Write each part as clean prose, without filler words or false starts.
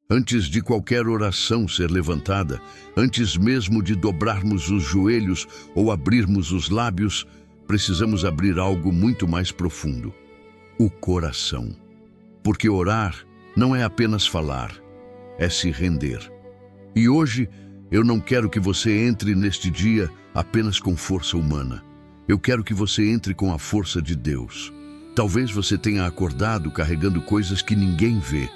Antes de qualquer oração ser levantada, antes mesmo de dobrarmos os joelhos ou abrirmos os lábios, precisamos abrir algo muito mais profundo: o coração. Porque orar não é apenas falar, é se render. E hoje, eu não quero que você entre neste dia apenas com força humana. Eu quero que você entre com a força de Deus. Talvez você tenha acordado carregando coisas que ninguém vê.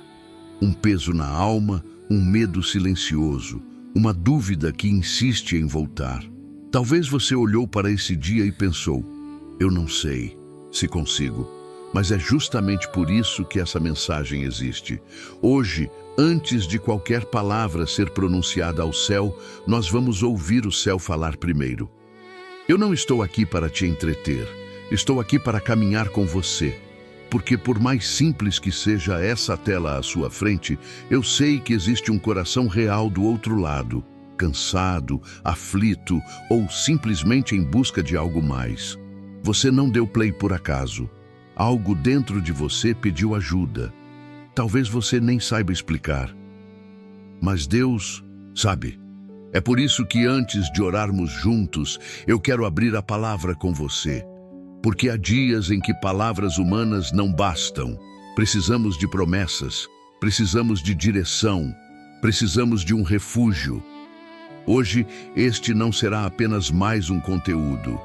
Um peso na alma, um medo silencioso, uma dúvida que insiste em voltar. Talvez você olhou para esse dia e pensou: eu não sei se consigo. Mas é justamente por isso que essa mensagem existe. Hoje, antes de qualquer palavra ser pronunciada ao céu, nós vamos ouvir o céu falar primeiro. Eu não estou aqui para te entreter, estou aqui para caminhar com você. Porque por mais simples que seja essa tela à sua frente, eu sei que existe um coração real do outro lado, cansado, aflito ou simplesmente em busca de algo mais. Você não deu play por acaso. Algo dentro de você pediu ajuda. Talvez você nem saiba explicar. Mas Deus sabe. É por isso que antes de orarmos juntos, eu quero abrir a palavra com você. Porque há dias em que palavras humanas não bastam. Precisamos de promessas, precisamos de direção, precisamos de um refúgio. Hoje, este não será apenas mais um conteúdo.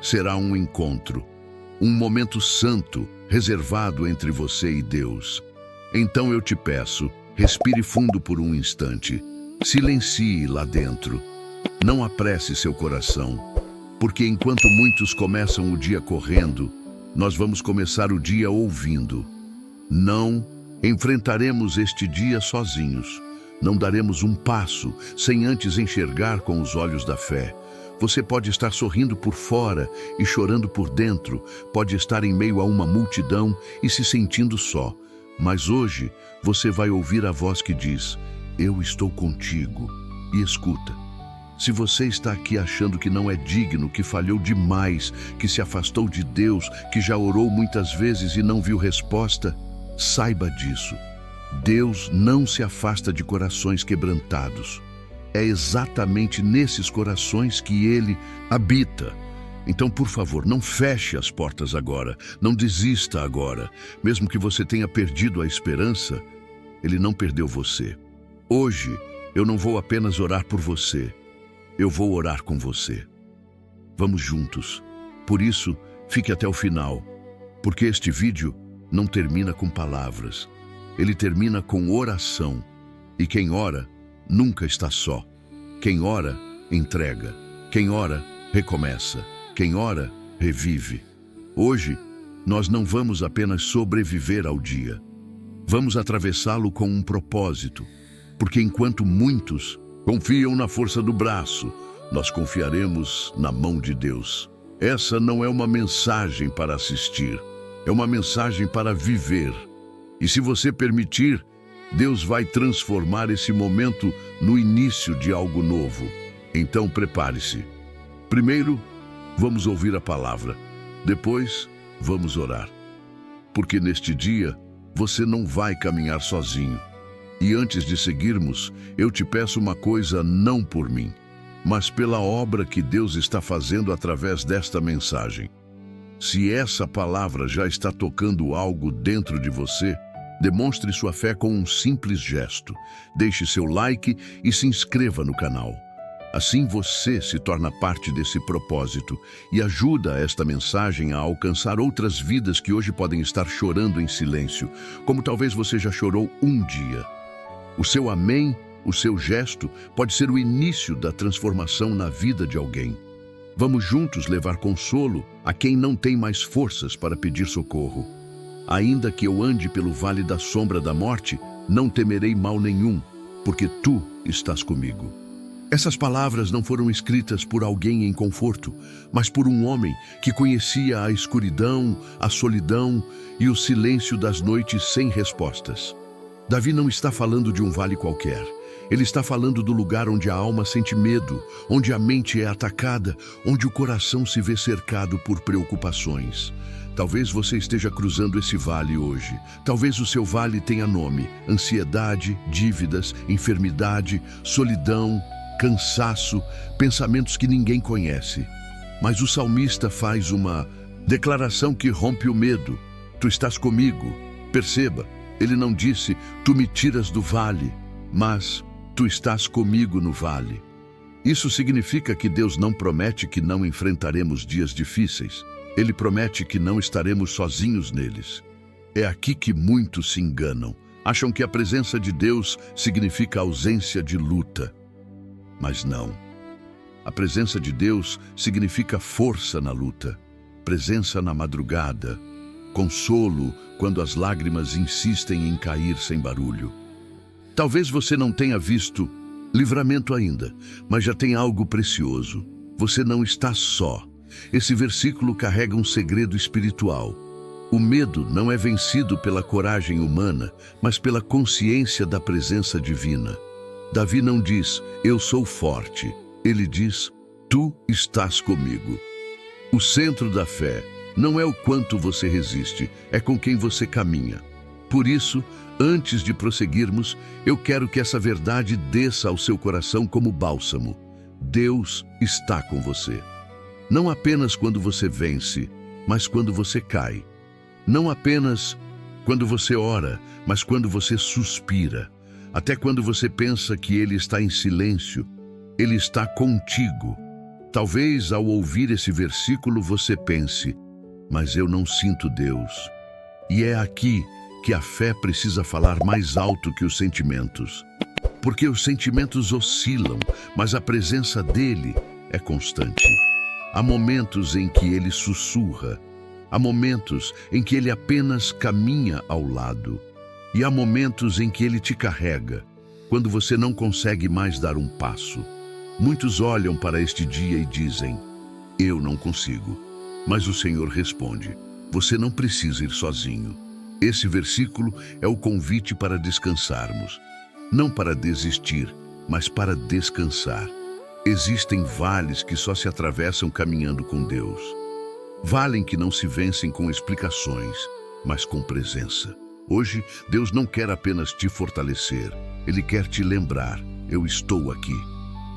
Será um encontro. Um momento santo, reservado entre você e Deus. Então eu te peço, respire fundo por um instante. Silencie lá dentro. Não apresse seu coração. Porque enquanto muitos começam o dia correndo, nós vamos começar o dia ouvindo. Não enfrentaremos este dia sozinhos. Não daremos um passo sem antes enxergar com os olhos da fé. Você pode estar sorrindo por fora e chorando por dentro, pode estar em meio a uma multidão e se sentindo só. Mas hoje você vai ouvir a voz que diz: eu estou contigo. E escuta. Se você está aqui achando que não é digno, que falhou demais, que se afastou de Deus, que já orou muitas vezes e não viu resposta, saiba disso. Deus não se afasta de corações quebrantados. É exatamente nesses corações que Ele habita. Então, por favor, não feche as portas agora, não desista agora. Mesmo que você tenha perdido a esperança, Ele não perdeu você. Hoje, eu não vou apenas orar por você. Eu vou orar com você. Vamos juntos. Por isso, fique até o final, porque este vídeo não termina com palavras. Ele termina com oração. E quem ora, nunca está só. Quem ora, entrega. Quem ora, recomeça. Quem ora, revive. Hoje, nós não vamos apenas sobreviver ao dia. Vamos atravessá-lo com um propósito. Porque enquanto muitos confiam na força do braço, nós confiaremos na mão de Deus. Essa não é uma mensagem para assistir, é uma mensagem para viver. E se você permitir, Deus vai transformar esse momento no início de algo novo. Então prepare-se. Primeiro, vamos ouvir a palavra. Depois, vamos orar. Porque neste dia, você não vai caminhar sozinho. E antes de seguirmos, eu te peço uma coisa, não por mim, mas pela obra que Deus está fazendo através desta mensagem. Se essa palavra já está tocando algo dentro de você, demonstre sua fé com um simples gesto. Deixe seu like e se inscreva no canal. Assim você se torna parte desse propósito e ajuda esta mensagem a alcançar outras vidas que hoje podem estar chorando em silêncio, como talvez você já chorou um dia. O seu amém, o seu gesto, pode ser o início da transformação na vida de alguém. Vamos juntos levar consolo a quem não tem mais forças para pedir socorro. Ainda que eu ande pelo vale da sombra da morte, não temerei mal nenhum, porque tu estás comigo. Essas palavras não foram escritas por alguém em conforto, mas por um homem que conhecia a escuridão, a solidão e o silêncio das noites sem respostas. Davi não está falando de um vale qualquer. Ele está falando do lugar onde a alma sente medo, onde a mente é atacada, onde o coração se vê cercado por preocupações. Talvez você esteja cruzando esse vale hoje. Talvez o seu vale tenha nome: ansiedade, dívidas, enfermidade, solidão, cansaço, pensamentos que ninguém conhece. Mas o salmista faz uma declaração que rompe o medo. Tu estás comigo. Perceba, ele não disse, tu me tiras do vale, mas tu estás comigo no vale. Isso significa que Deus não promete que não enfrentaremos dias difíceis. Ele promete que não estaremos sozinhos neles. É aqui que muitos se enganam. Acham que a presença de Deus significa ausência de luta. Mas não. A presença de Deus significa força na luta, presença na madrugada, consolo quando as lágrimas insistem em cair sem barulho. Talvez você não tenha visto livramento ainda, mas já tem algo precioso. Você não está só. Esse versículo carrega um segredo espiritual. O medo não é vencido pela coragem humana, mas pela consciência da presença divina. Davi não diz, eu sou forte. Ele diz, tu estás comigo. O centro da fé não é o quanto você resiste, é com quem você caminha. Por isso, antes de prosseguirmos, eu quero que essa verdade desça ao seu coração como bálsamo. Deus está com você. Não apenas quando você vence, mas quando você cai. Não apenas quando você ora, mas quando você suspira. Até quando você pensa que Ele está em silêncio, Ele está contigo. Talvez ao ouvir esse versículo você pense, mas eu não sinto Deus. E é aqui que a fé precisa falar mais alto que os sentimentos. Porque os sentimentos oscilam, mas a presença dele é constante. Há momentos em que ele sussurra, há momentos em que ele apenas caminha ao lado, e há momentos em que ele te carrega, quando você não consegue mais dar um passo. Muitos olham para este dia e dizem, eu não consigo. Mas o Senhor responde, você não precisa ir sozinho. Esse versículo é o convite para descansarmos. Não para desistir, mas para descansar. Existem vales que só se atravessam caminhando com Deus. Vales que não se vencem com explicações, mas com presença. Hoje, Deus não quer apenas te fortalecer. Ele quer te lembrar, eu estou aqui.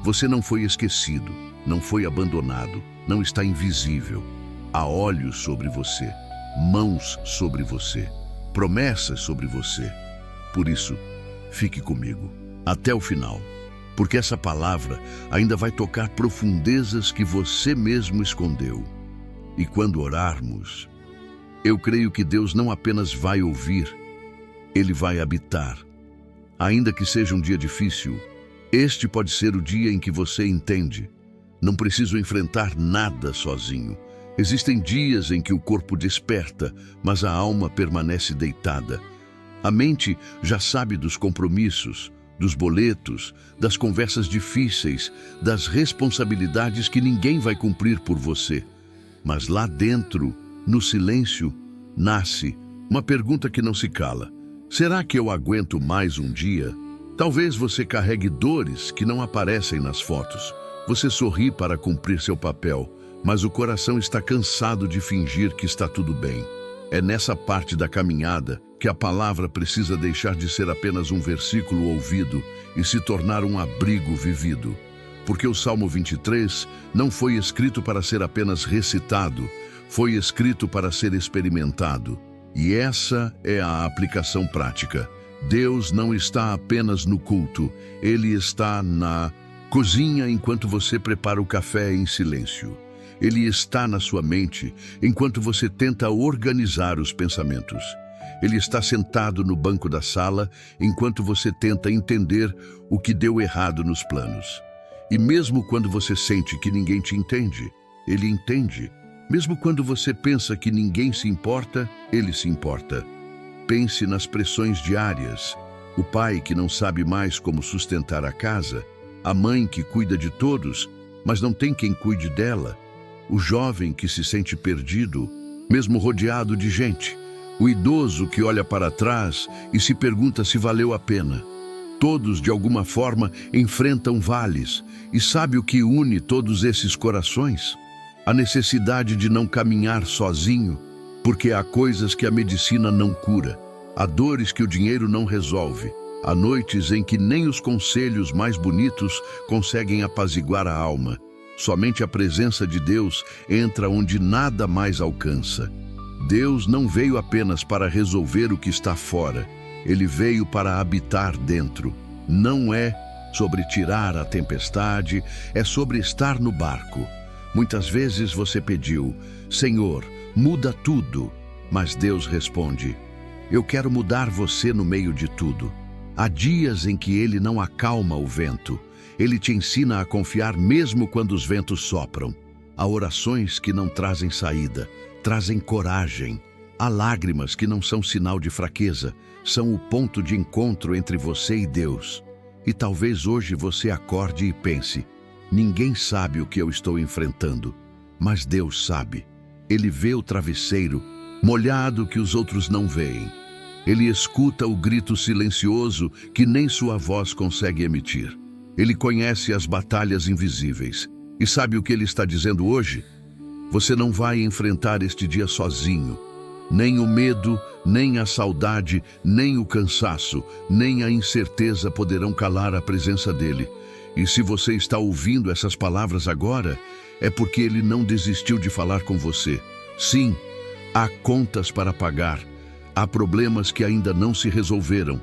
Você não foi esquecido, não foi abandonado, não está invisível. Há olhos sobre você, mãos sobre você, promessas sobre você. Por isso, fique comigo até o final, porque essa palavra ainda vai tocar profundezas que você mesmo escondeu. E quando orarmos, eu creio que Deus não apenas vai ouvir, Ele vai habitar. Ainda que seja um dia difícil, este pode ser o dia em que você entende. Não preciso enfrentar nada sozinho. Existem dias em que o corpo desperta, mas a alma permanece deitada. A mente já sabe dos compromissos, dos boletos, das conversas difíceis, das responsabilidades que ninguém vai cumprir por você. Mas lá dentro, no silêncio, nasce uma pergunta que não se cala. Será que eu aguento mais um dia? Talvez você carregue dores que não aparecem nas fotos. Você sorri para cumprir seu papel, mas o coração está cansado de fingir que está tudo bem. É nessa parte da caminhada que a palavra precisa deixar de ser apenas um versículo ouvido e se tornar um abrigo vivido. Porque o Salmo 23 não foi escrito para ser apenas recitado, foi escrito para ser experimentado. E essa é a aplicação prática. Deus não está apenas no culto, Ele está na cozinha enquanto você prepara o café em silêncio. Ele está na sua mente enquanto você tenta organizar os pensamentos. Ele está sentado no banco da sala enquanto você tenta entender o que deu errado nos planos. E mesmo quando você sente que ninguém te entende, Ele entende. Mesmo quando você pensa que ninguém se importa, Ele se importa. Pense nas pressões diárias. O pai que não sabe mais como sustentar a casa, a mãe que cuida de todos, mas não tem quem cuide dela, o jovem que se sente perdido, mesmo rodeado de gente, o idoso que olha para trás e se pergunta se valeu a pena. Todos, de alguma forma, enfrentam vales. E sabe o que une todos esses corações? A necessidade de não caminhar sozinho. Porque há coisas que a medicina não cura, há dores que o dinheiro não resolve, há noites em que nem os conselhos mais bonitos conseguem apaziguar a alma. Somente a presença de Deus entra onde nada mais alcança. Deus não veio apenas para resolver o que está fora, Ele veio para habitar dentro. Não é sobre tirar a tempestade, é sobre estar no barco. Muitas vezes você pediu: Senhor, muda tudo. Mas Deus responde: eu quero mudar você no meio de tudo. Há dias em que Ele não acalma o vento. Ele te ensina a confiar mesmo quando os ventos sopram. Há orações que não trazem saída, trazem coragem. Há lágrimas que não são sinal de fraqueza, são o ponto de encontro entre você e Deus. E talvez hoje você acorde e pense: ninguém sabe o que eu estou enfrentando, mas Deus sabe. Ele vê o travesseiro molhado que os outros não veem. Ele escuta o grito silencioso que nem sua voz consegue emitir. Ele conhece as batalhas invisíveis. E sabe o que Ele está dizendo hoje? Você não vai enfrentar este dia sozinho. Nem o medo, nem a saudade, nem o cansaço, nem a incerteza poderão calar a presença dEle. E se você está ouvindo essas palavras agora, é porque Ele não desistiu de falar com você. Sim, há contas para pagar, há problemas que ainda não se resolveram,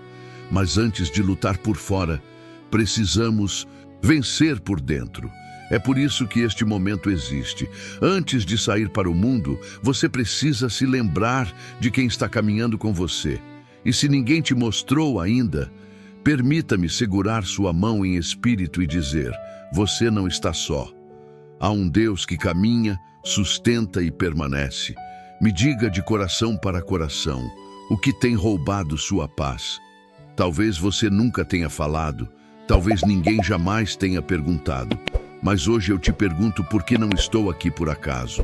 mas antes de lutar por fora, precisamos vencer por dentro. É por isso que este momento existe. Antes de sair para o mundo, você precisa se lembrar de quem está caminhando com você. E se ninguém te mostrou ainda, permita-me segurar sua mão em espírito e dizer: você não está só. Há um Deus que caminha, sustenta e permanece. Me diga de coração para coração o que tem roubado sua paz. Talvez você nunca tenha falado, talvez ninguém jamais tenha perguntado, mas hoje eu te pergunto por que não estou aqui por acaso.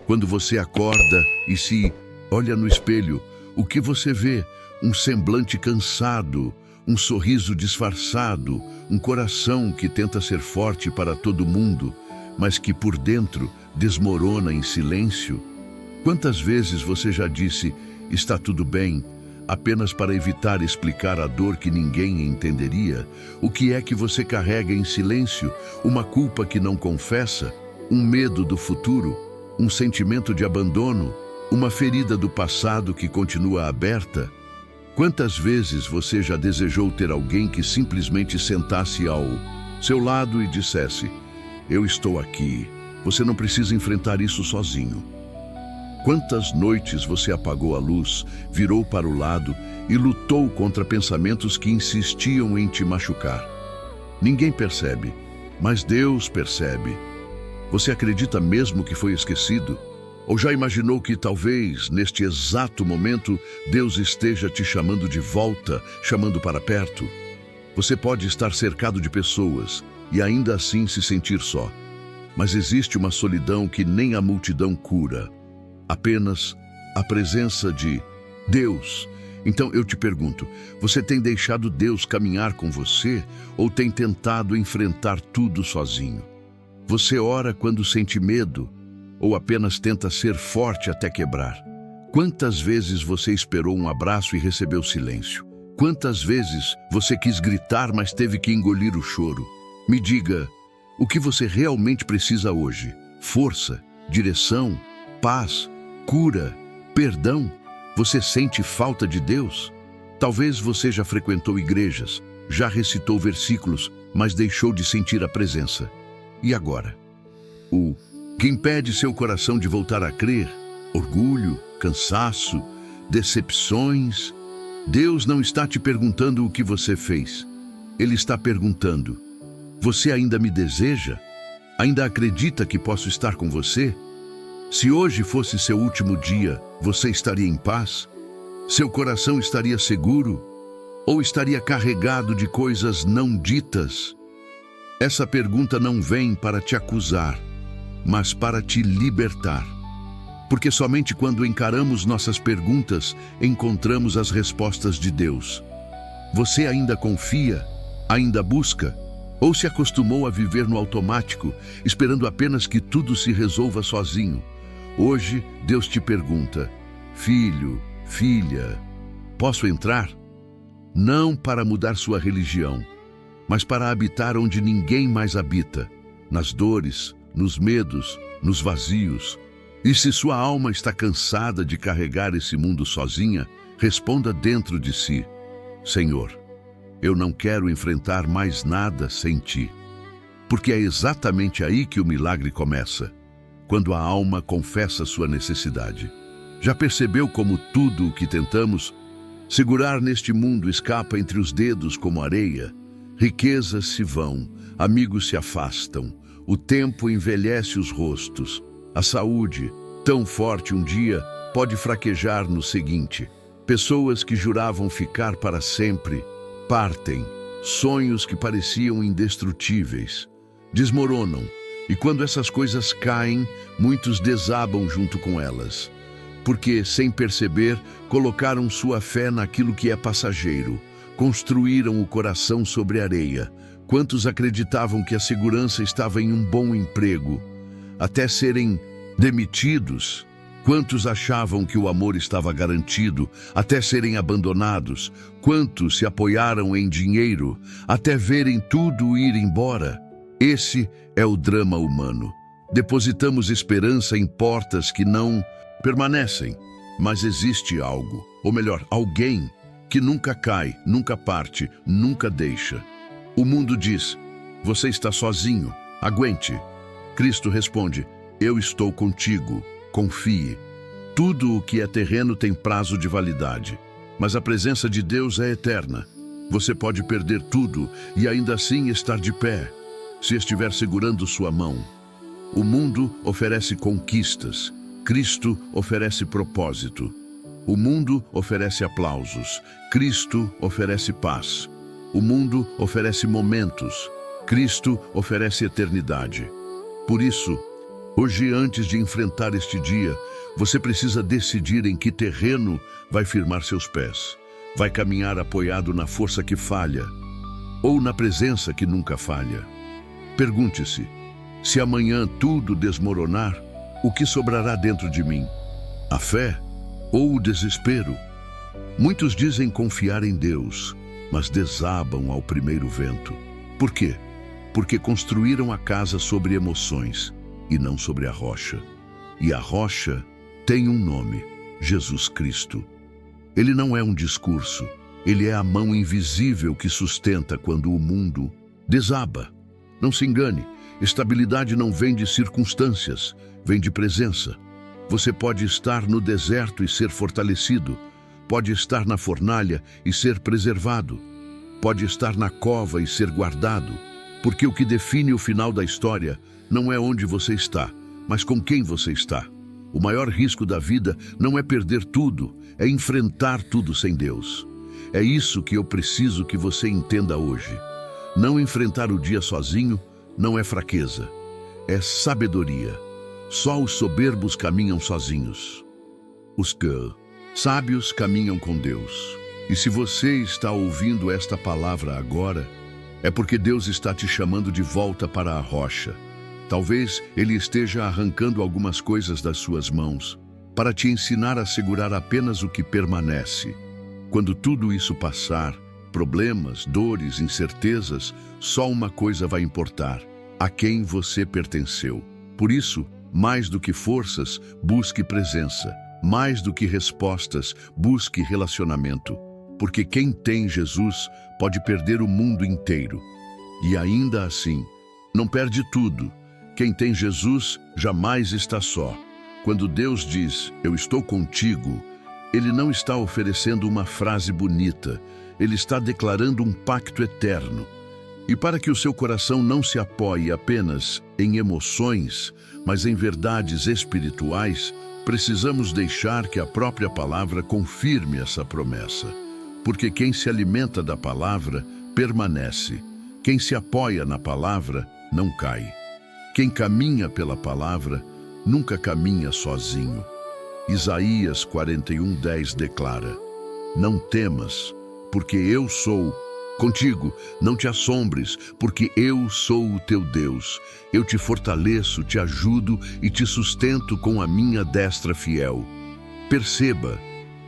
Quando você acorda e se olha no espelho, o que você vê? Um semblante cansado, um sorriso disfarçado, um coração que tenta ser forte para todo mundo, mas que por dentro desmorona em silêncio. Quantas vezes você já disse: está tudo bem, apenas para evitar explicar a dor que ninguém entenderia? O que é que você carrega em silêncio? Uma culpa que não confessa? Um medo do futuro? Um sentimento de abandono? Uma ferida do passado que continua aberta? Quantas vezes você já desejou ter alguém que simplesmente sentasse ao seu lado e dissesse: eu estou aqui, você não precisa enfrentar isso sozinho? Quantas noites você apagou a luz, virou para o lado e lutou contra pensamentos que insistiam em te machucar? Ninguém percebe, mas Deus percebe. Você acredita mesmo que foi esquecido? Ou já imaginou que talvez, neste exato momento, Deus esteja te chamando de volta, chamando para perto? Você pode estar cercado de pessoas e ainda assim se sentir só. Mas existe uma solidão que nem a multidão cura. Apenas a presença de Deus. Então eu te pergunto, você tem deixado Deus caminhar com você ou tem tentado enfrentar tudo sozinho? Você ora quando sente medo ou apenas tenta ser forte até quebrar? Quantas vezes você esperou um abraço e recebeu silêncio? Quantas vezes você quis gritar, mas teve que engolir o choro? Me diga, o que você realmente precisa hoje? Força, direção, paz, cura, perdão? Você sente falta de Deus? Talvez você já frequentou igrejas, já recitou versículos, mas deixou de sentir a presença. E agora? O que impede seu coração de voltar a crer? Orgulho, cansaço, decepções? Deus não está te perguntando o que você fez. Ele está perguntando: você ainda me deseja? Ainda acredita que posso estar com você? Se hoje fosse seu último dia, você estaria em paz? Seu coração estaria seguro? Ou estaria carregado de coisas não ditas? Essa pergunta não vem para te acusar, mas para te libertar. Porque somente quando encaramos nossas perguntas, encontramos as respostas de Deus. Você ainda confia? Ainda busca? Ou se acostumou a viver no automático, esperando apenas que tudo se resolva sozinho? Hoje, Deus te pergunta: filho, filha, posso entrar? Não para mudar sua religião, mas para habitar onde ninguém mais habita, nas dores, nos medos, nos vazios. E se sua alma está cansada de carregar esse mundo sozinha, responda dentro de si: Senhor, eu não quero enfrentar mais nada sem Ti. Porque é exatamente aí que o milagre começa, quando a alma confessa sua necessidade. Já percebeu como tudo o que tentamos segurar neste mundo escapa entre os dedos como areia? Riquezas se vão, amigos se afastam, o tempo envelhece os rostos. A saúde, tão forte um dia, pode fraquejar no seguinte. Pessoas que juravam ficar para sempre partem. Sonhos que pareciam indestrutíveis desmoronam. E quando essas coisas caem, muitos desabam junto com elas. Porque, sem perceber, colocaram sua fé naquilo que é passageiro. Construíram o coração sobre areia. Quantos acreditavam que a segurança estava em um bom emprego, até serem demitidos? Quantos achavam que o amor estava garantido, até serem abandonados? Quantos se apoiaram em dinheiro, até verem tudo ir embora? Esse é o drama humano. Depositamos esperança em portas que não permanecem, mas existe algo, ou melhor, alguém, que nunca cai, nunca parte, nunca deixa. O mundo diz: você está sozinho, aguente. Cristo responde: eu estou contigo, confie. Tudo o que é terreno tem prazo de validade, mas a presença de Deus é eterna. Você pode perder tudo e ainda assim estar de pé, se estiver segurando sua mão. O mundo oferece conquistas, Cristo oferece propósito. O mundo oferece aplausos, Cristo oferece paz. O mundo oferece momentos, Cristo oferece eternidade. Por isso, hoje, antes de enfrentar este dia, você precisa decidir em que terreno vai firmar seus pés. Vai caminhar apoiado na força que falha, ou na presença que nunca falha. Pergunte-se: se amanhã tudo desmoronar, o que sobrará dentro de mim? A fé ou o desespero? Muitos dizem confiar em Deus, mas desabam ao primeiro vento. Por quê? Porque construíram a casa sobre emoções e não sobre a rocha. E a rocha tem um nome: Jesus Cristo. Ele não é um discurso, ele é a mão invisível que sustenta quando o mundo desaba. Não se engane, estabilidade não vem de circunstâncias, vem de presença. Você pode estar no deserto e ser fortalecido, pode estar na fornalha e ser preservado, pode estar na cova e ser guardado, porque o que define o final da história não é onde você está, mas com quem você está. O maior risco da vida não é perder tudo, é enfrentar tudo sem Deus. É isso que eu preciso que você entenda hoje. Não enfrentar o dia sozinho não é fraqueza, é sabedoria. Só os soberbos caminham sozinhos. Os sábios caminham com Deus. E se você está ouvindo esta palavra agora, é porque Deus está te chamando de volta para a rocha. Talvez Ele esteja arrancando algumas coisas das suas mãos, para te ensinar a segurar apenas o que permanece. Quando tudo isso passar, problemas, dores, incertezas, só uma coisa vai importar: a quem você pertenceu. Por isso, mais do que forças, busque presença. Mais do que respostas, busque relacionamento. Porque quem tem Jesus pode perder o mundo inteiro. E ainda assim, não perde tudo. Quem tem Jesus jamais está só. Quando Deus diz: eu estou contigo, Ele não está oferecendo uma frase bonita. Ele está declarando um pacto eterno. E para que o seu coração não se apoie apenas em emoções, mas em verdades espirituais, precisamos deixar que a própria palavra confirme essa promessa. Porque quem se alimenta da palavra permanece. Quem se apoia na palavra não cai. Quem caminha pela palavra nunca caminha sozinho. Isaías 41:10 declara: não temas, porque eu sou contigo. Não te assombres, porque eu sou o teu Deus. Eu te fortaleço, te ajudo e te sustento com a minha destra fiel. Perceba,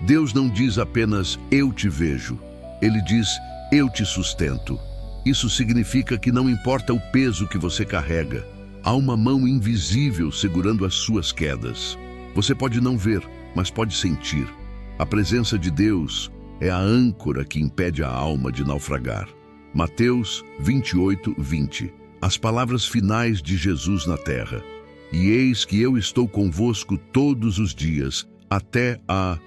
Deus não diz apenas eu te vejo, Ele diz eu te sustento. Isso significa que não importa o peso que você carrega, há uma mão invisível segurando as suas quedas. Você pode não ver, mas pode sentir. A presença de Deus é a âncora que impede a alma de naufragar. Mateus 28:20. As palavras finais de Jesus na terra. E eis que eu estou convosco todos os dias, até a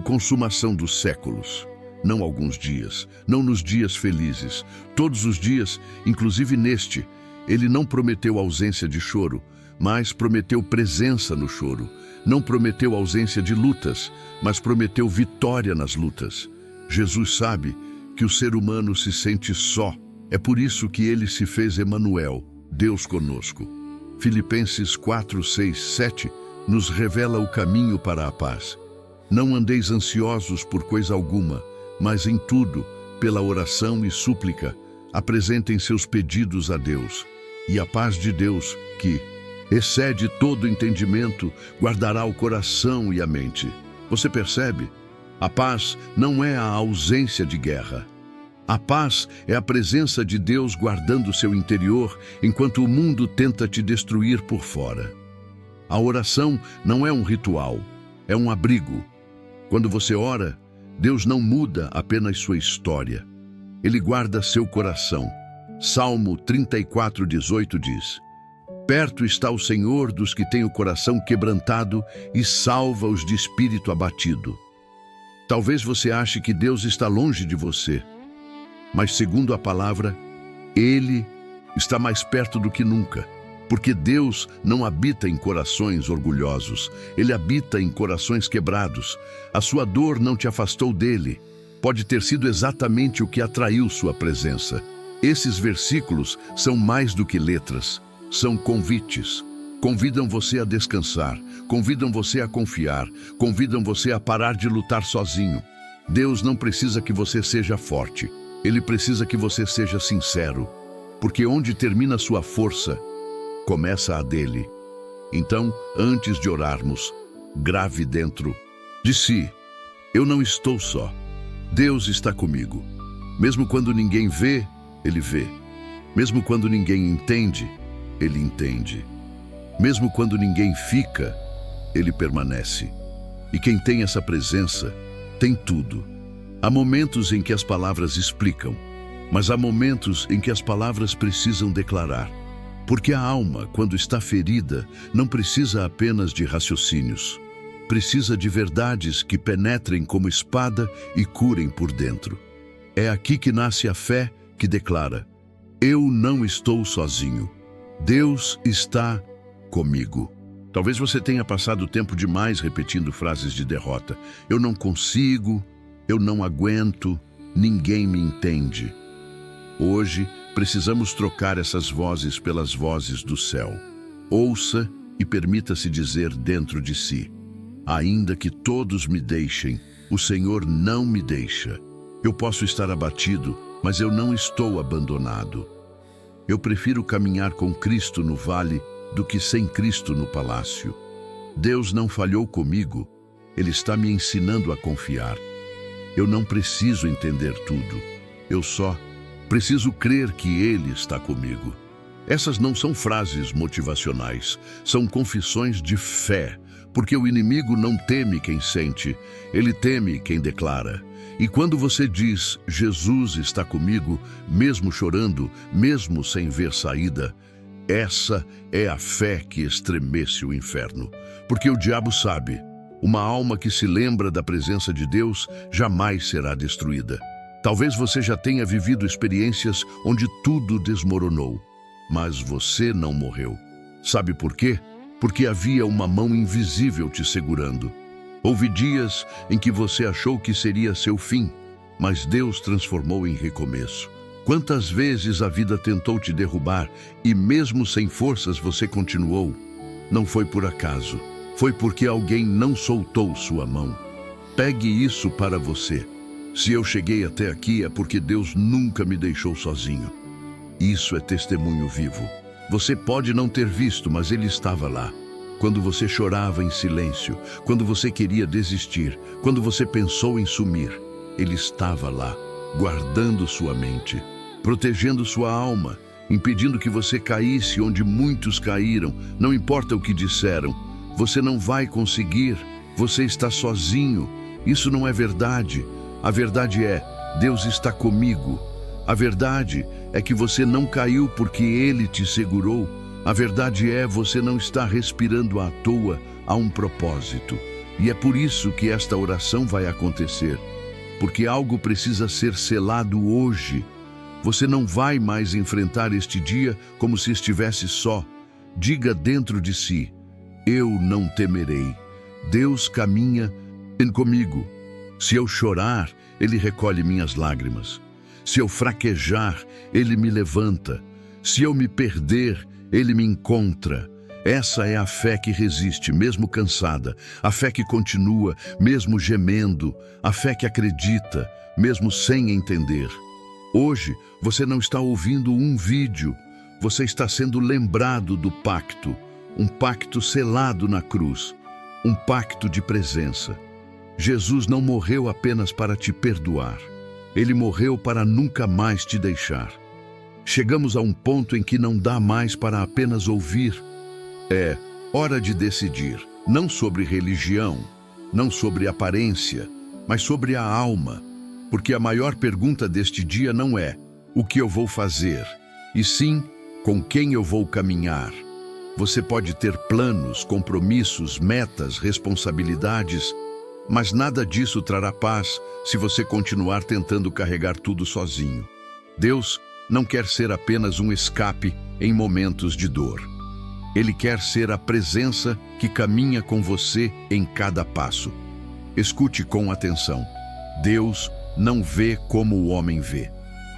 consumação dos séculos. Não alguns dias, não nos dias felizes, todos os dias, inclusive neste. Ele não prometeu ausência de choro, mas prometeu presença no choro. Não prometeu ausência de lutas, mas prometeu vitória nas lutas. Jesus sabe que o ser humano se sente só. É por isso que ele se fez Emanuel, Deus conosco. Filipenses 4:6-7 nos revela o caminho para a paz. Não andeis ansiosos por coisa alguma, mas em tudo, pela oração e súplica, apresentem seus pedidos a Deus. E a paz de Deus, que excede todo entendimento, guardará o coração e a mente. Você percebe? A paz não é a ausência de guerra. A paz é a presença de Deus guardando seu interior, enquanto o mundo tenta te destruir por fora. A oração não é um ritual, é um abrigo. Quando você ora, Deus não muda apenas sua história. Ele guarda seu coração. Salmo 34:18 diz: perto está o Senhor dos que têm o coração quebrantado e salva os de espírito abatido. Talvez você ache que Deus está longe de você, mas segundo a palavra, Ele está mais perto do que nunca. Porque Deus não habita em corações orgulhosos, Ele habita em corações quebrados. A sua dor não te afastou dele. Pode ter sido exatamente o que atraiu sua presença. Esses versículos são mais do que letras, são convites. Convidam você a descansar, convidam você a confiar, convidam você a parar de lutar sozinho. Deus não precisa que você seja forte, Ele precisa que você seja sincero, porque onde termina sua força, começa a dele. Então, antes de orarmos, grave dentro de si: eu não estou só. Deus está comigo. Mesmo quando ninguém vê, Ele vê. Mesmo quando ninguém entende, Ele entende. Mesmo quando ninguém fica, Ele permanece. E quem tem essa presença, tem tudo. Há momentos em que as palavras explicam, mas há momentos em que as palavras precisam declarar. Porque a alma, quando está ferida, não precisa apenas de raciocínios. Precisa de verdades que penetrem como espada e curem por dentro. É aqui que nasce a fé que declara: eu não estou sozinho. Deus está comigo. Talvez você tenha passado tempo demais repetindo frases de derrota. Eu não consigo, eu não aguento, ninguém me entende. Hoje, precisamos trocar essas vozes pelas vozes do céu. Ouça e permita-se dizer dentro de si: ainda que todos me deixem, o Senhor não me deixa. Eu posso estar abatido, mas eu não estou abandonado. Eu prefiro caminhar com Cristo no vale do que sem Cristo no palácio. Deus não falhou comigo, Ele está me ensinando a confiar. Eu não preciso entender tudo, eu só preciso crer que Ele está comigo. Essas não são frases motivacionais, são confissões de fé, porque o inimigo não teme quem sente, ele teme quem declara. E quando você diz: Jesus está comigo, mesmo chorando, mesmo sem ver saída, essa é a fé que estremece o inferno. Porque o diabo sabe, uma alma que se lembra da presença de Deus jamais será destruída. Talvez você já tenha vivido experiências onde tudo desmoronou, mas você não morreu. Sabe por quê? Porque havia uma mão invisível te segurando. Houve dias em que você achou que seria seu fim, mas Deus transformou em recomeço. Quantas vezes a vida tentou te derrubar e mesmo sem forças você continuou? Não foi por acaso, foi porque alguém não soltou sua mão. Pegue isso para você. Se eu cheguei até aqui é porque Deus nunca me deixou sozinho. Isso é testemunho vivo. Você pode não ter visto, mas Ele estava lá. quando você chorava em silêncio, quando você queria desistir, quando você pensou em sumir. Ele estava lá, guardando sua mente, protegendo sua alma, impedindo que você caísse onde muitos caíram. Não importa o que disseram, você não vai conseguir, você está sozinho. Isso não é verdade. A verdade é, Deus está comigo. A verdade é que você não caiu porque Ele te segurou. A verdade é, você não está respirando à toa, há um propósito. E é por isso que esta oração vai acontecer. Porque algo precisa ser selado hoje. Você não vai mais enfrentar este dia como se estivesse só. Diga dentro de si, eu não temerei. Deus caminha comigo. Se eu chorar, Ele recolhe minhas lágrimas. Se eu fraquejar, Ele me levanta. Se eu me perder, Ele me encontra. Essa é a fé que resiste, mesmo cansada. A fé que continua, mesmo gemendo. A fé que acredita, mesmo sem entender. Hoje, você não está ouvindo um vídeo. Você está sendo lembrado do pacto. Um pacto selado na cruz. Um pacto de presença. Jesus não morreu apenas para te perdoar. Ele morreu para nunca mais te deixar. Chegamos a um ponto em que não dá mais para apenas ouvir. É hora de decidir, não sobre religião, não sobre aparência, mas sobre a alma. Porque a maior pergunta deste dia não é o que eu vou fazer, e sim com quem eu vou caminhar. Você pode ter planos, compromissos, metas, responsabilidades, mas nada disso trará paz se você continuar tentando carregar tudo sozinho. Deus não quer ser apenas um escape em momentos de dor. Ele quer ser a presença que caminha com você em cada passo. Escute com atenção. Deus não vê como o homem vê.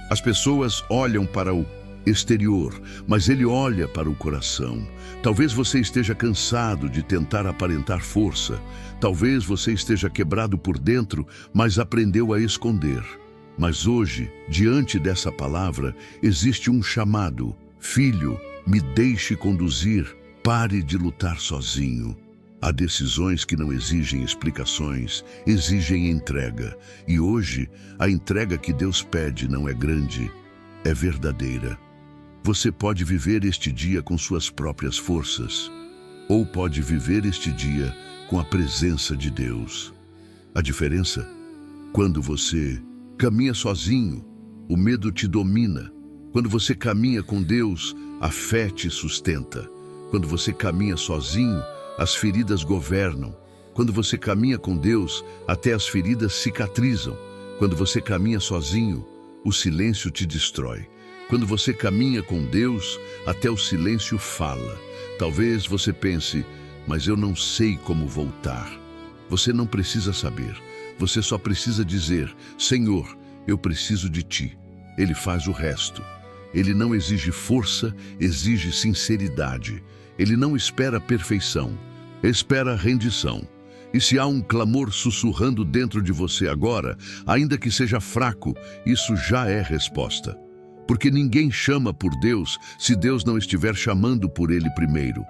As pessoas olham para o exterior, mas Ele olha para o coração. Talvez você esteja cansado de tentar aparentar força. Talvez você esteja quebrado por dentro, mas aprendeu a esconder. Mas hoje, diante dessa palavra, existe um chamado. Filho, me deixe conduzir, pare de lutar sozinho. Há decisões que não exigem explicações, exigem entrega. E hoje, a entrega que Deus pede não é grande, é verdadeira. Você pode viver este dia com suas próprias forças, ou pode viver este dia com a presença de Deus. A diferença? Quando você caminha sozinho, o medo te domina. Quando você caminha com Deus, a fé te sustenta. Quando você caminha sozinho, as feridas governam. Quando você caminha com Deus, até as feridas cicatrizam. Quando você caminha sozinho, o silêncio te destrói. Quando você caminha com Deus, até o silêncio fala. Talvez você pense, mas eu não sei como voltar. Você não precisa saber. Você só precisa dizer, Senhor, eu preciso de Ti. Ele faz o resto. Ele não exige força, exige sinceridade. Ele não espera perfeição, espera rendição. E se há um clamor sussurrando dentro de você agora, ainda que seja fraco, isso já é resposta. Porque ninguém chama por Deus se Deus não estiver chamando por Ele primeiro.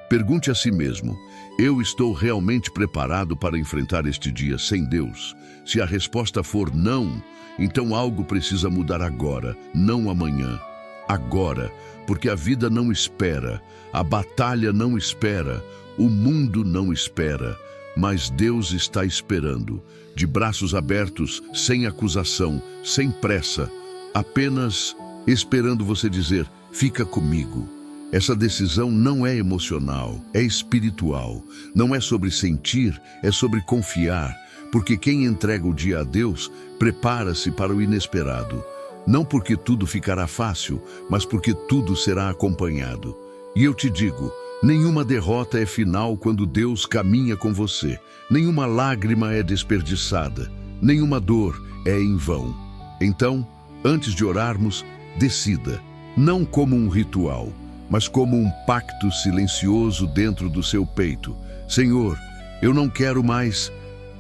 Pergunte a si mesmo, eu estou realmente preparado para enfrentar este dia sem Deus? Se a resposta for não, então algo precisa mudar agora, não amanhã. Agora, porque a vida não espera, a batalha não espera, o mundo não espera, mas Deus está esperando, de braços abertos, sem acusação, sem pressa, apenas esperando você dizer, fica comigo. Essa decisão não é emocional, é espiritual. Não é sobre sentir, é sobre confiar. Porque quem entrega o dia a Deus, prepara-se para o inesperado. Não porque tudo ficará fácil, mas porque tudo será acompanhado. E eu te digo, nenhuma derrota é final quando Deus caminha com você. Nenhuma lágrima é desperdiçada. Nenhuma dor é em vão. Então, antes de orarmos, decida, não como um ritual, mas como um pacto silencioso dentro do seu peito. Senhor, eu não quero mais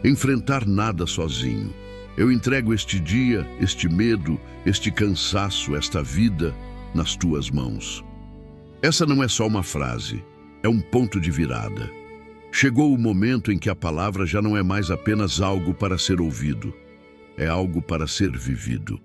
enfrentar nada sozinho. Eu entrego este dia, este medo, este cansaço, esta vida nas tuas mãos. Essa não é só uma frase, É um ponto de virada. Chegou o momento em que a palavra já não é mais apenas algo para ser ouvido, é algo para ser vivido.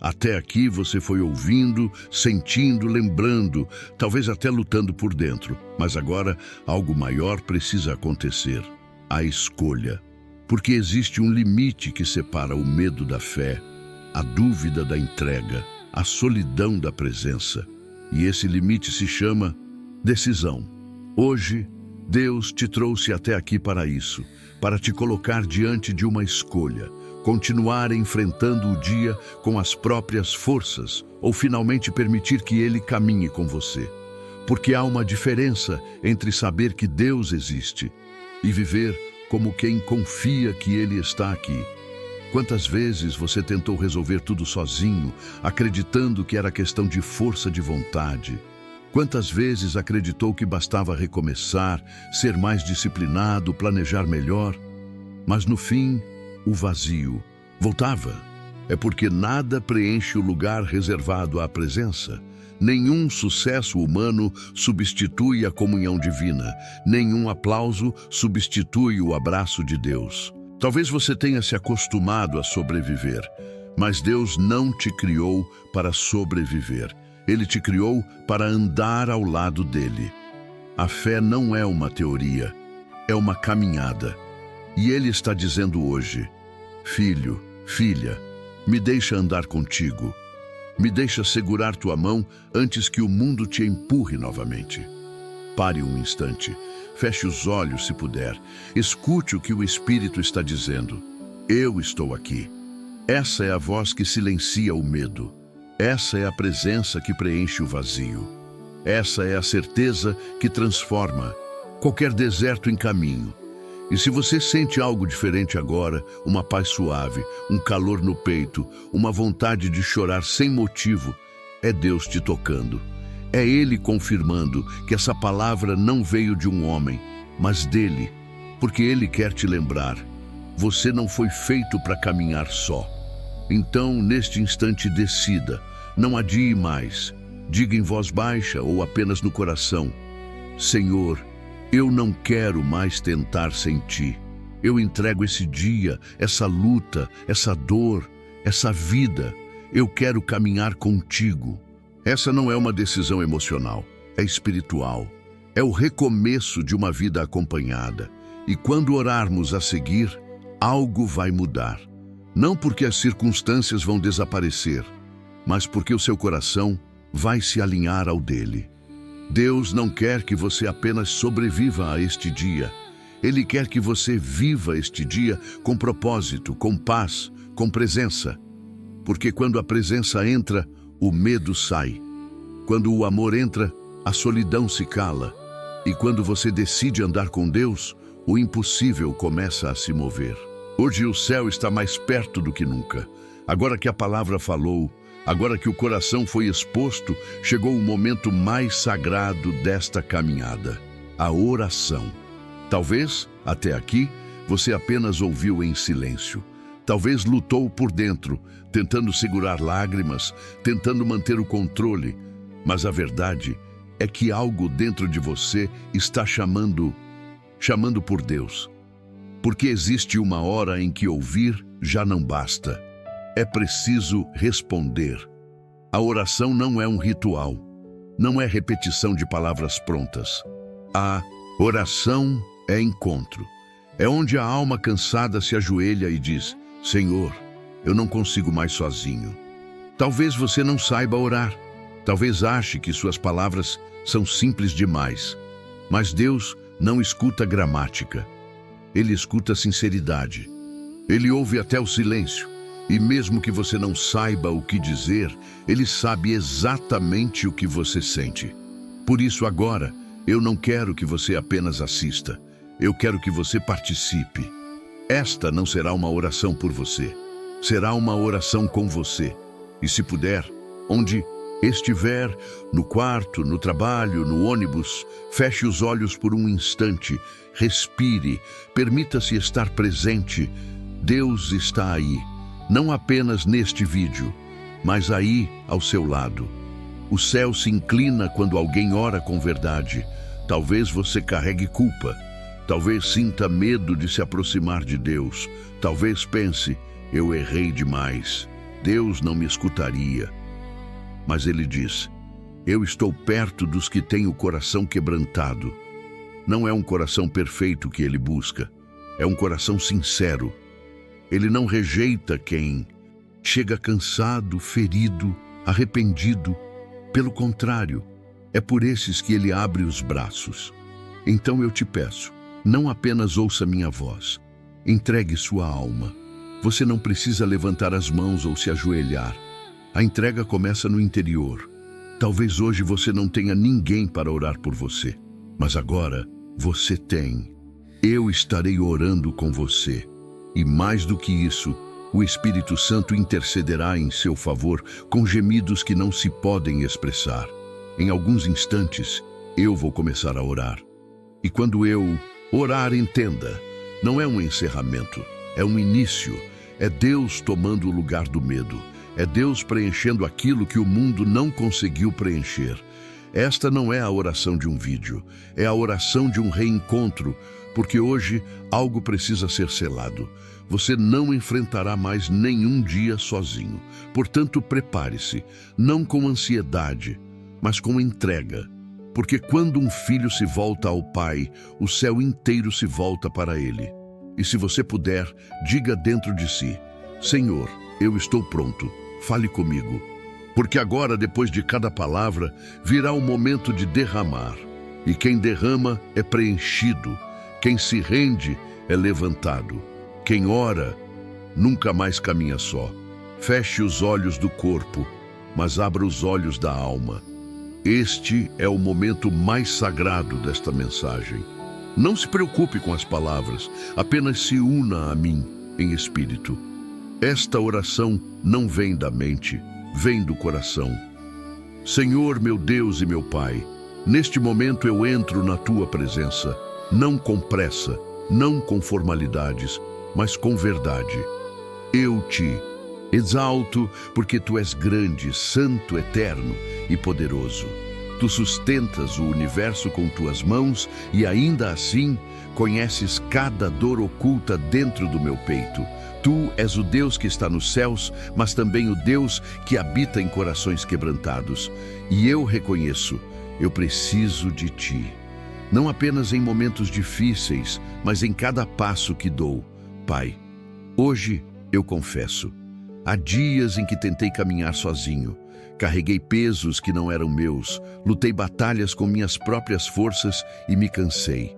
Até aqui você foi ouvindo, sentindo, lembrando, talvez até lutando por dentro. Mas agora algo maior precisa acontecer. A escolha. Porque existe um limite que separa o medo da fé, a dúvida da entrega, a solidão da presença. E esse limite se chama decisão. Hoje, Deus te trouxe até aqui para isso, para te colocar diante de uma escolha. Continuar enfrentando o dia com as próprias forças ou finalmente permitir que Ele caminhe com você. Porque há uma diferença entre saber que Deus existe e viver como quem confia que Ele está aqui. Quantas vezes você tentou resolver tudo sozinho, acreditando que era questão de força de vontade? Quantas vezes acreditou que bastava recomeçar, ser mais disciplinado, planejar melhor? Mas no fim, o vazio voltava. É porque nada preenche o lugar reservado à presença. Nenhum sucesso humano substitui a comunhão divina. Nenhum aplauso substitui o abraço de Deus. Talvez você tenha se acostumado a sobreviver, mas Deus não te criou para sobreviver. Ele te criou para andar ao lado dele. A fé não é uma teoria, é uma caminhada. E Ele está dizendo hoje: filho, filha, me deixa andar contigo. Me deixa segurar tua mão antes que o mundo te empurre novamente. Pare um instante, feche os olhos se puder, escute o que o Espírito está dizendo. Eu estou aqui. Essa é a voz que silencia o medo. Essa é a presença que preenche o vazio. Essa é a certeza que transforma qualquer deserto em caminho. E se você sente algo diferente agora, uma paz suave, um calor no peito, uma vontade de chorar sem motivo, é Deus te tocando. É Ele confirmando que essa palavra não veio de um homem, mas dele, porque Ele quer te lembrar. Você não foi feito para caminhar só. Então, neste instante, decida. Não adie mais. Diga em voz baixa ou apenas no coração: Senhor, eu não quero mais tentar sem Ti. Eu entrego esse dia, essa luta, essa dor, essa vida. Eu quero caminhar contigo. Essa não é uma decisão emocional, é espiritual. É o recomeço de uma vida acompanhada. E quando orarmos a seguir, algo vai mudar. Não porque as circunstâncias vão desaparecer, mas porque o seu coração vai se alinhar ao dele. Deus não quer que você apenas sobreviva a este dia. Ele quer que você viva este dia com propósito, com paz, com presença. Porque quando a presença entra, o medo sai. Quando o amor entra, a solidão se cala. E quando você decide andar com Deus, o impossível começa a se mover. Hoje o céu está mais perto do que nunca. Agora que a palavra falou, agora que o coração foi exposto, chegou o momento mais sagrado desta caminhada: a oração. Talvez, até aqui, você apenas ouviu em silêncio. Talvez lutou por dentro, tentando segurar lágrimas, tentando manter o controle. Mas a verdade é que algo dentro de você está chamando por Deus. Porque existe uma hora em que ouvir já não basta. É preciso responder. A oração não é um ritual, não é repetição de palavras prontas. A oração é encontro. É onde a alma cansada se ajoelha e diz: Senhor, eu não consigo mais sozinho. Talvez você não saiba orar. Talvez ache que suas palavras são simples demais. Mas Deus não escuta gramática. Ele escuta sinceridade. Ele ouve até o silêncio. E mesmo que você não saiba o que dizer, Ele sabe exatamente o que você sente. Por isso agora, eu não quero que você apenas assista. Eu quero que você participe. Esta não será uma oração por você. Será uma oração com você. E se puder, onde estiver, no quarto, no trabalho, no ônibus, feche os olhos por um instante, respire, permita-se estar presente. Deus está aí, não apenas neste vídeo, mas aí ao seu lado. O céu se inclina quando alguém ora com verdade. Talvez você carregue culpa. Talvez sinta medo de se aproximar de Deus. Talvez pense, eu errei demais. Deus não me escutaria. Mas Ele diz, eu estou perto dos que têm o coração quebrantado. Não é um coração perfeito que Ele busca. É um coração sincero. Ele não rejeita quem chega cansado, ferido, arrependido. Pelo contrário, é por esses que Ele abre os braços. Então eu te peço, não apenas ouça minha voz, entregue sua alma. Você não precisa levantar as mãos ou se ajoelhar. A entrega começa no interior. Talvez hoje você não tenha ninguém para orar por você, mas agora você tem. Eu estarei orando com você. E mais do que isso, o Espírito Santo intercederá em seu favor com gemidos que não se podem expressar. Em alguns instantes, eu vou começar a orar. E quando eu orar, entenda, não é um encerramento, é um início. É Deus tomando o lugar do medo. É Deus preenchendo aquilo que o mundo não conseguiu preencher. Esta não é a oração de um vídeo, é a oração de um reencontro, porque hoje algo precisa ser selado. Você não enfrentará mais nenhum dia sozinho. Portanto, prepare-se, não com ansiedade, mas com entrega. Porque quando um filho se volta ao pai, o céu inteiro se volta para ele. E se você puder, diga dentro de si, Senhor, eu estou pronto, fale comigo. Porque agora, depois de cada palavra, virá o momento de derramar. E quem derrama é preenchido. Quem se rende é levantado. Quem ora nunca mais caminha só. Feche os olhos do corpo, mas abra os olhos da alma. Este é o momento mais sagrado desta mensagem. Não se preocupe com as palavras, apenas se una a mim em espírito. Esta oração não vem da mente, vem do coração. Senhor, meu Deus e meu Pai, neste momento eu entro na Tua presença, não com pressa, não com formalidades, mas com verdade. Eu te exalto porque Tu és grande, santo, eterno e poderoso. Tu sustentas o universo com Tuas mãos e ainda assim conheces cada dor oculta dentro do meu peito. Tu és o Deus que está nos céus, mas também o Deus que habita em corações quebrantados. E eu reconheço, eu preciso de Ti. Não apenas em momentos difíceis, mas em cada passo que dou. Pai, hoje eu confesso, há dias em que tentei caminhar sozinho. Carreguei pesos que não eram meus, lutei batalhas com minhas próprias forças e me cansei.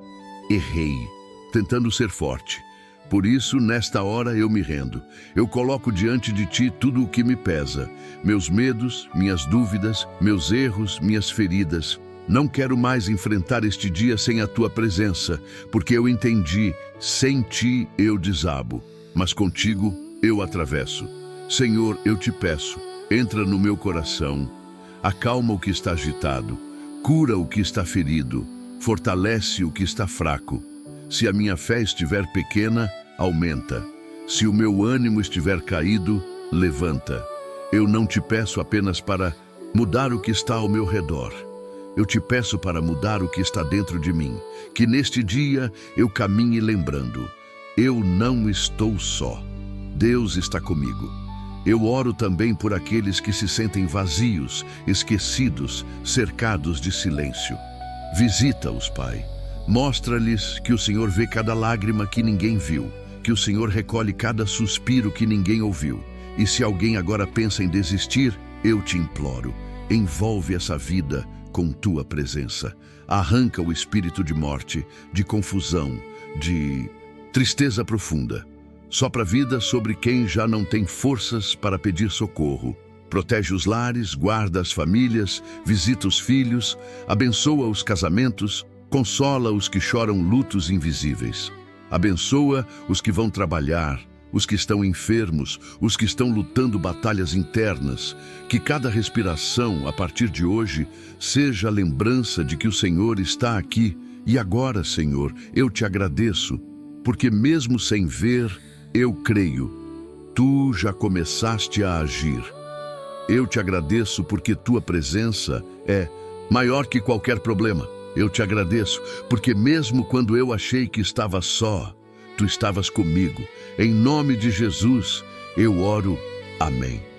Errei, tentando ser forte. Por isso, nesta hora, eu me rendo. Eu coloco diante de Ti tudo o que me pesa. Meus medos, minhas dúvidas, meus erros, minhas feridas. Não quero mais enfrentar este dia sem a Tua presença, porque eu entendi, sem Ti eu desabo, mas contigo eu atravesso. Senhor, eu te peço, entra no meu coração, acalma o que está agitado, cura o que está ferido, fortalece o que está fraco. Se a minha fé estiver pequena, aumenta. Se o meu ânimo estiver caído, levanta. Eu não te peço apenas para mudar o que está ao meu redor. Eu te peço para mudar o que está dentro de mim. Que neste dia eu caminhe lembrando, eu não estou só. Deus está comigo. Eu oro também por aqueles que se sentem vazios, esquecidos, cercados de silêncio. Visita-os, Pai. Mostra-lhes que o Senhor vê cada lágrima que ninguém viu, que o Senhor recolhe cada suspiro que ninguém ouviu. E se alguém agora pensa em desistir, eu te imploro, envolve essa vida com Tua presença. Arranca o espírito de morte, de confusão, de tristeza profunda. Sopra vida sobre quem já não tem forças para pedir socorro. Protege os lares, guarda as famílias, visita os filhos, abençoa os casamentos, consola os que choram lutos invisíveis. Abençoa os que vão trabalhar, os que estão enfermos, os que estão lutando batalhas internas. Que cada respiração, a partir de hoje, seja a lembrança de que o Senhor está aqui. E agora, Senhor, eu te agradeço, porque mesmo sem ver, eu creio. Tu já começaste a agir. Eu te agradeço porque Tua presença é maior que qualquer problema. Eu te agradeço, porque mesmo quando eu achei que estava só, tu estavas comigo. Em nome de Jesus, eu oro. Amém.